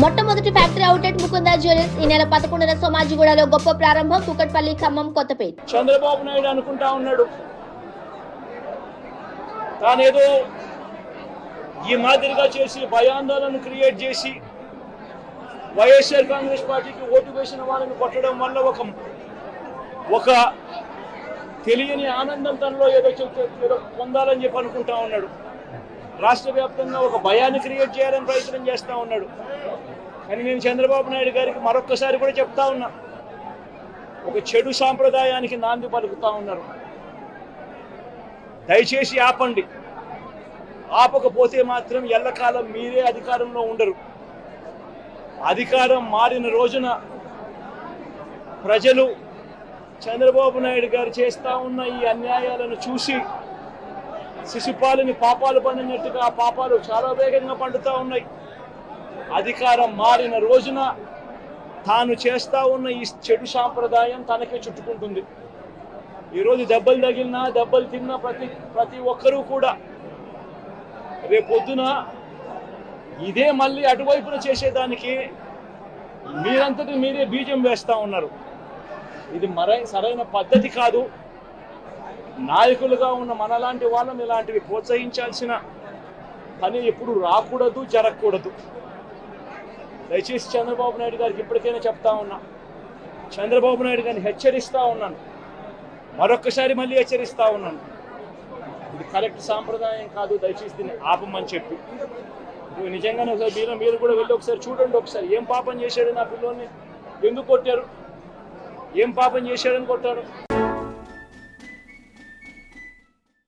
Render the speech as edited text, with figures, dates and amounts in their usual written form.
మొట్టమొదటి factory outlet Mukunda jewellers ఈ నెల 11న సోమాజిగూడలో గొప్ప ప్రారంభం. కుకట్పల్లి, ఖమ్మం, కొత్తపేట. చంద్రబాబు నాయుడు అనుకుంటా ఉన్నాడు తానేదో ఈ మాదిరిగా చేసి భయాందోళన క్రియేట్ చేసి వైఎస్ఆర్ కాంగ్రెస్ పార్టీకి ఓటు వేసిన వాళ్ళని కొట్టడం వల్ల ఒక తెలియని ఆనందం తనలో ఏదో పొందాలని చెప్పి అనుకుంటా ఉన్నాడు. రాష్ట్ర వ్యాప్తంగా ఒక భయాన్ని క్రియేట్ చేయాలని ప్రయత్నం చేస్తూ ఉన్నాడు. కానీ నేను చంద్రబాబు నాయుడు గారికి మరొక్కసారి కూడా చెప్తా ఉన్నా, ఒక చెడు సాంప్రదాయానికి నాంది పలుకుతా ఉన్నారు. దయచేసి ఆపండి. ఆపకపోతే మాత్రం ఎల్లకాలం మీరే అధికారంలో ఉండరు. అధికారం మారిన రోజున ప్రజలు చంద్రబాబు నాయుడు గారు చేస్తూ ఉన్న ఈ అన్యాయాలను చూసి శిశుపాలని పాపాలు పండినట్టుగా ఆ పాపాలు చాలా వేగంగా పండుతూ ఉన్నాయి. అధికారం మారిన రోజున తాను చేస్తూ ఉన్న ఈ చెడు సాంప్రదాయం తనకే చుట్టుకుంటుంది. ఈరోజు దెబ్బలు తగిలినా దెబ్బలు తిన్నా ప్రతి ఒక్కరూ కూడా రేపొద్దున ఇదే మళ్ళీ అటువైపున చేసేదానికి మీరంతటి మీరే బీజం వేస్తూ ఉన్నారు. ఇది సరైన పద్ధతి కాదు. నాయకులుగా ఉన్న మనలాంటి వాళ్ళని ఇలాంటివి ప్రోత్సహించాల్సిన పని ఎప్పుడు రాకూడదు, జరగకూడదు. దయచేసి చంద్రబాబు నాయుడు గారికి ఇప్పటికైనా చెప్తా ఉన్నా, చంద్రబాబు నాయుడు గారిని హెచ్చరిస్తూ ఉన్నాను, మరొక్కసారి మళ్ళీ హెచ్చరిస్తూ ఉన్నాను. ఇది కరెక్ట్ సాంప్రదాయం కాదు, దయచేసి దీన్ని ఆపమని చెప్పి. నిజంగానే ఒకసారి మీరు కూడా వెళ్ళి ఒకసారి చూడండి. ఒకసారి ఏం పాపం చేశాడు నా పిల్లోని, ఎందుకు కొట్టారు, ఏం పాపం చేశాడని కొట్టారు.